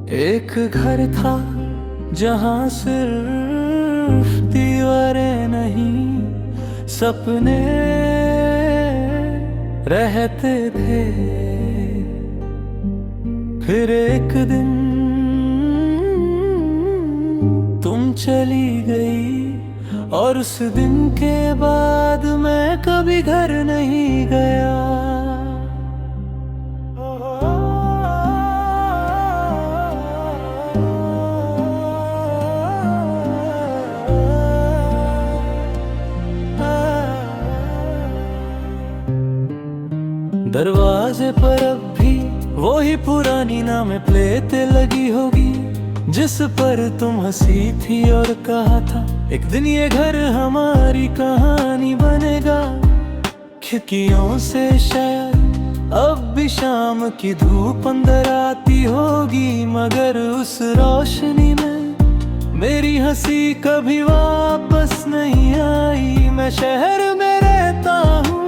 एक घर था जहां सिर्फ दीवारें नहीं सपने रहते थे। फिर एक दिन तुम चली गई और उस दिन के बाद मैं कभी घर नहीं गया। दरवाजे पर अब भी वही पुरानी नाम प्लेटें लगी होगी जिस पर तुम हंसी थी और कहा था एक दिन ये घर हमारी कहानी बनेगा। खिड़कियों से शायद अब भी शाम की धूप अंदर आती होगी, मगर उस रोशनी में मेरी हंसी कभी वापस नहीं आई। मैं शहर में रहता हूँ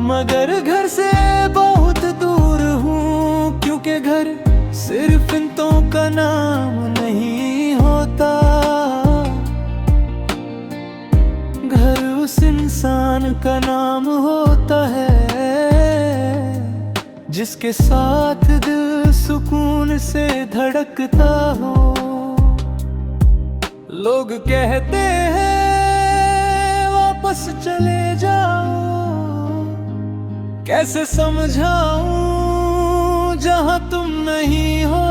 मगर घर से बहुत दूर हूँ, क्योंकि घर सिर्फ इंटों का नाम नहीं होता। घर उस इंसान का नाम होता है जिसके साथ दिल सुकून से धड़कता हो। लोग कहते हैं वापस चले जाओ, कैसे समझाऊं जहां तुम नहीं हो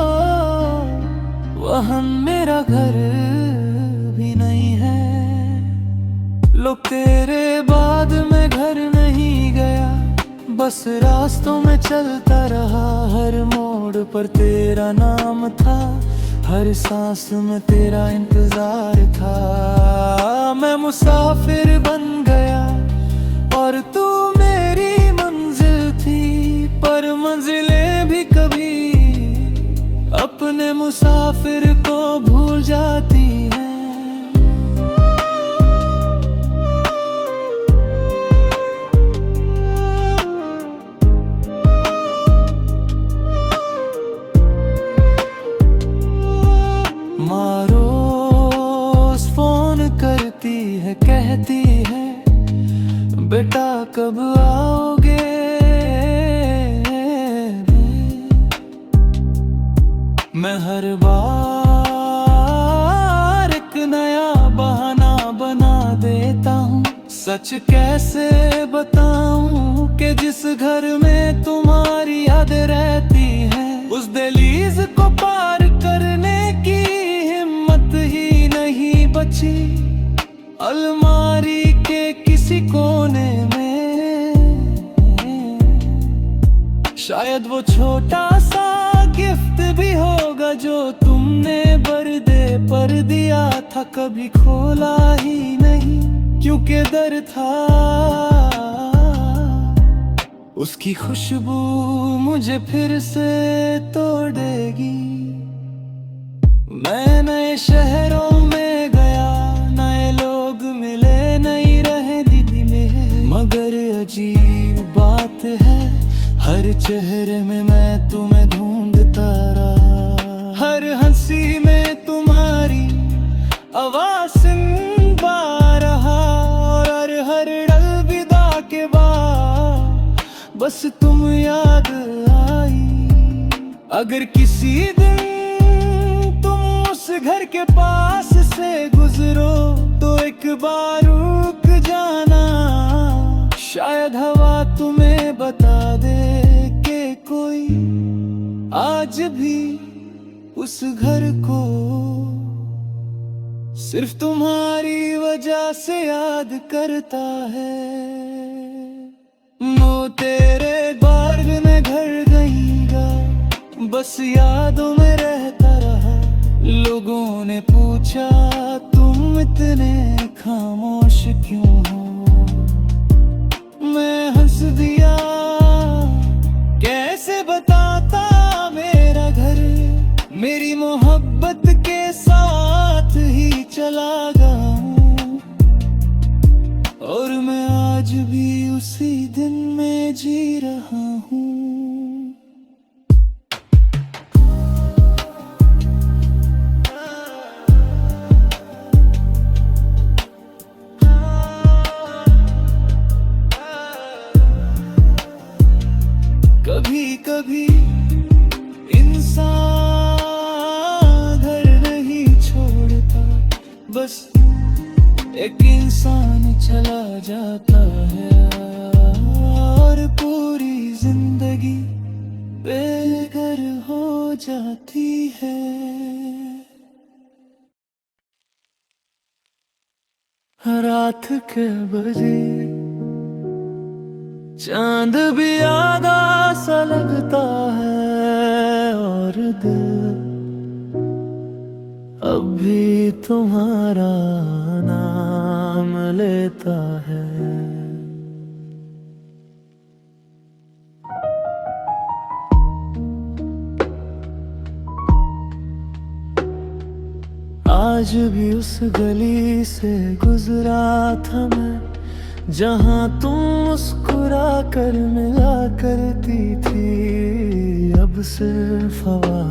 वहां मेरा घर भी नहीं है। लोग तेरे बाद मैं घर नहीं गया, बस रास्तों में चलता रहा। हर मोड़ पर तेरा नाम था, हर सांस में तेरा इंतजार था। मैं मुसाफिर बन गया और तू मेरी मंजिल थी, पर मंजिलें भी कभी अपने मुसाफिर को भूल जाती हैं। माँ रोज फोन करती है, कहती है बेटा कब आओगे। मैं हर बार एक नया बहाना बना देता हूँ। सच कैसे बताऊं कि जिस घर में तुम्हारी याद रहती है उस दहलीज को पार करने की हिम्मत ही नहीं बची। अलमारी के किसी कोने में शायद वो छोटा सा गिफ्ट भी होगा जो तुमने बर्थडे पर दिया था। कभी खोला ही नहीं क्योंकि डर था उसकी खुशबू मुझे फिर से तोड़ेगी। मैं नए शहरों में गया, नए लोग मिले, नई रहनी मिले, मगर अजीब बात है हर चेहरे में मैं तुम्हें ढूंढता रहा। हर हंसी में तुम्हारी आवाज सुनता रहा और हर अलविदा के बाद बस तुम याद आई। अगर किसी दिन तुम उस घर के पास से गुजरो तो एक बार रुक जाना, शायद हवा तुम्हें बता दे कि कोई आज भी उस घर को सिर्फ तुम्हारी वजह से याद करता है। वो तेरे बाद में घर गईगा, बस यादों में रहता रहा। लोगों ने पूछा तुम इतने खामोश क्यों हो, मैं हंस दिया कैसे बताता मेरा घर मेरी मोहब्बत के साथ ही चला गया। और मैं आज भी उसी दिन में जी रहा हूँ। बस एक इंसान चला जाता है और पूरी जिंदगी बेघर हो जाती है। रात के बजे चांद भी आधा सा लगता है और दिल अब भी तुम्हारा नाम लेता है। आज भी उस गली से गुजरा था मैं, जहाँ तुम मुस्कुरा कर मिला करती थी। अब सिर्फ हवा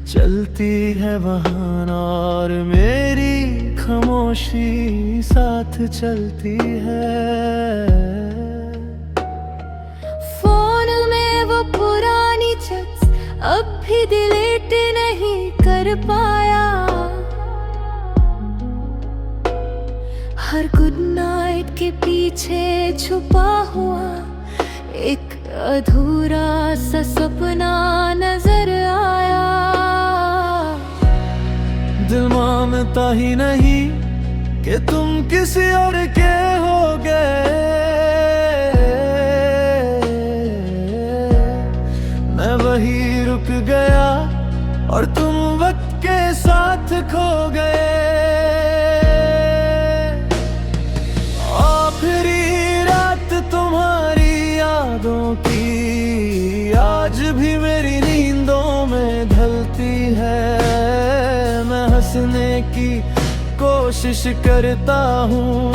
चलती है वहाँ और मेरी खामोशी साथ चलती है। फोन में वो पुरानी चैट्स अब भी डिलीट नहीं कर पाया। हर गुड नाइट के पीछे छुपा हुआ एक अधूरा सा सपना नजर आया। दिल मानता ही नहीं कि तुम किसी और के हो गए। मैं वही रुक गया और तुम वक्त के साथ खो गए। आखिरी रात तुम्हारी यादों की आज भी मेरी नींदों में ढलती है। मैं हंसने की कोशिश करता हूँ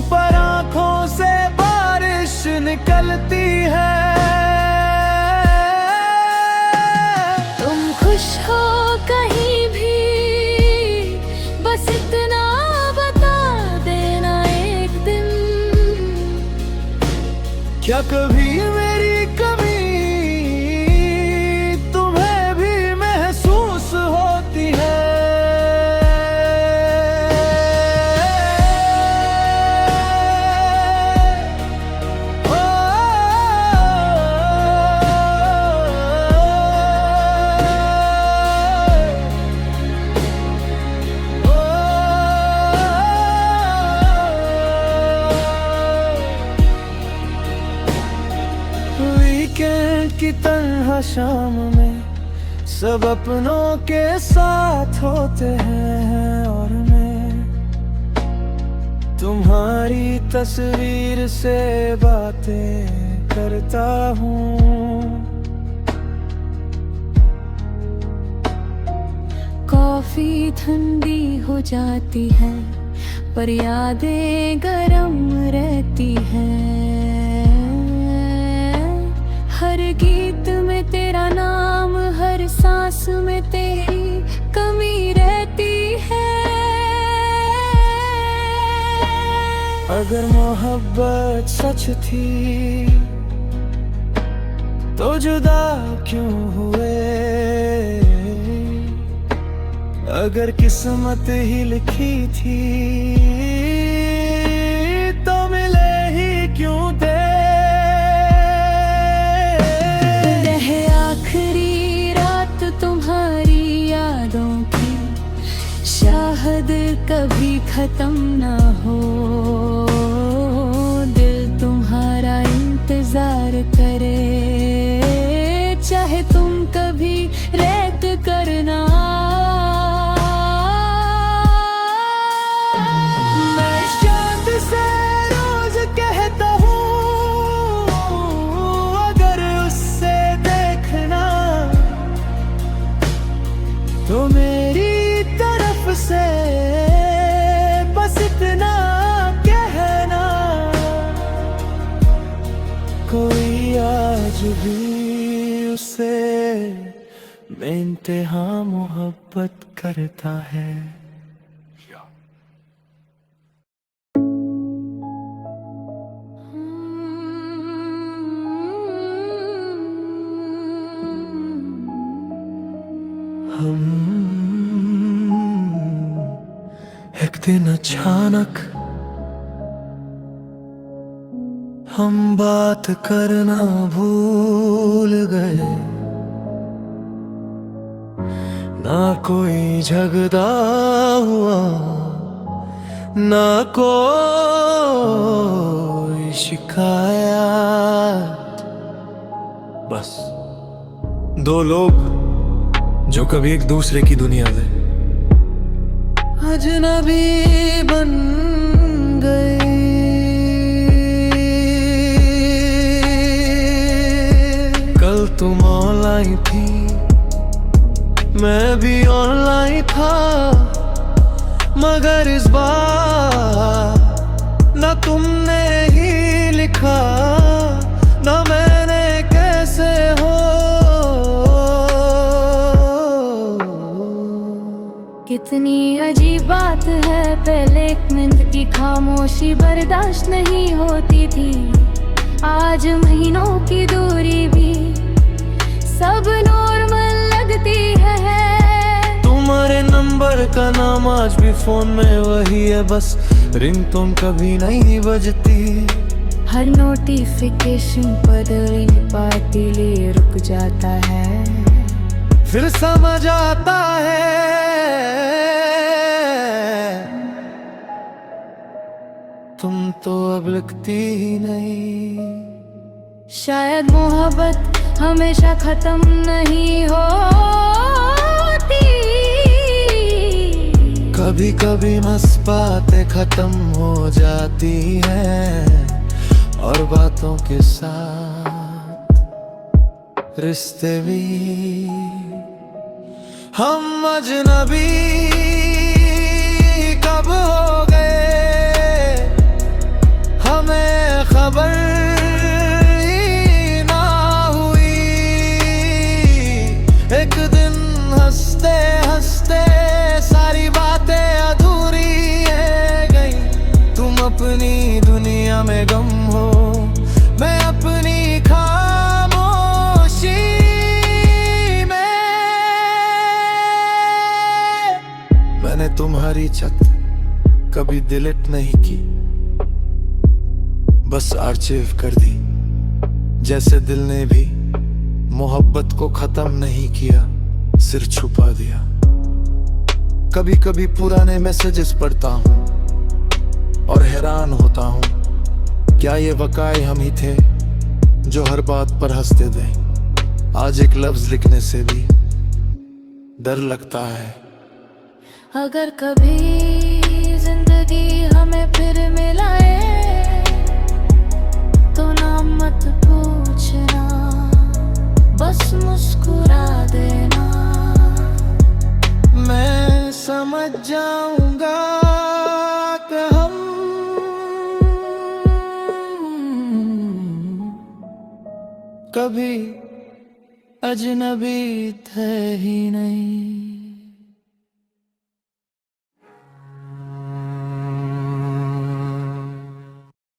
पर आँखों से बारिश निकलती है। तुम खुश हो कहीं भी बस इतना बता देना एक दिन। क्या कभी मेरी कमी तुम्हें भी महसूस होती है? वीकेंड की तन्हा शाम में सब अपनों के साथ होते हैं और मैं तुम्हारी तस्वीर से बातें करता हूँ। कॉफी ठंडी हो जाती है पर यादें गरम रहती हैं। हर गीत में तेरा नाम, हर सांस में तेरी कमी रहती है। अगर मोहब्बत सच थी तो जुदा क्यों हुए? अगर किस्मत ही लिखी थी तो मिले ही क्यों थे? रहे आखिरी रात तुम्हारी यादों की, शायद कभी खत्म ना हो। दिल तुम्हारा इंतजार करे, चाहे तुम कभी रद्द करना। मैं चांद से रोज कहता हूँ अगर उससे देखना तो मेरी तरफ से बस इतना कहना। कोई आज भी उसे बेइंतहा मोहब्बत करता है। हम दिन अचानक हम बात करना भूल गए, ना कोई झगड़ा हुआ ना कोई शिकायत। बस दो लोग जो कभी एक दूसरे की दुनिया में अजनबी बन गए। कल तुम ऑनलाइन थी, मैं भी ऑनलाइन था, मगर इस बार ना तुमने ही लिखा ना मैंने कैसे हो। कितनी अजीब बात है, पहले एक मिनट की खामोशी बर्दाश्त नहीं होती थी, आज महीनों की दूरी भी सब नॉर्मल लगती है। तुम्हारे नंबर का नाम आज भी फोन में वही है, बस रिंगटोन कभी नहीं बजती। हर नोटिफिकेशन पर पार्टी लिए रुक जाता है, फिर समझ आता है तुम तो अब लिखती ही नहीं। शायद मोहब्बत हमेशा खत्म नहीं होती, कभी कभी मस्त बातें खत्म हो जाती हैं और बातों के साथ रिश्ते भी। हम अजनबी कब हो गए हमें खबर ही ना हुई। एक दिन हंसते हंसते सारी बातें अधूरी है गई। तुम अपनी दुनिया में गम हो, मैं अपनी खामोशी में। मैंने तुम्हारी चट कभी डिलीट नहीं की, बस आर्चिव कर दी। जैसे दिल ने भी मोहब्बत को खत्म नहीं किया, सिर छुपा दिया। कभी कभी पुराने मैसेजेस पढ़ता हूँ और हैरान होता हूँ, क्या ये वकाए हम ही थे जो हर बात पर हंसते थे। आज एक लफ्ज लिखने से भी डर लगता है। अगर कभी जिंदगी हमें फिर मिलाए तो नाम मत पूछना, बस मुस्कुरा देना। मैं समझ जाऊंगा कि हम कभी अजनबी थे ही नहीं।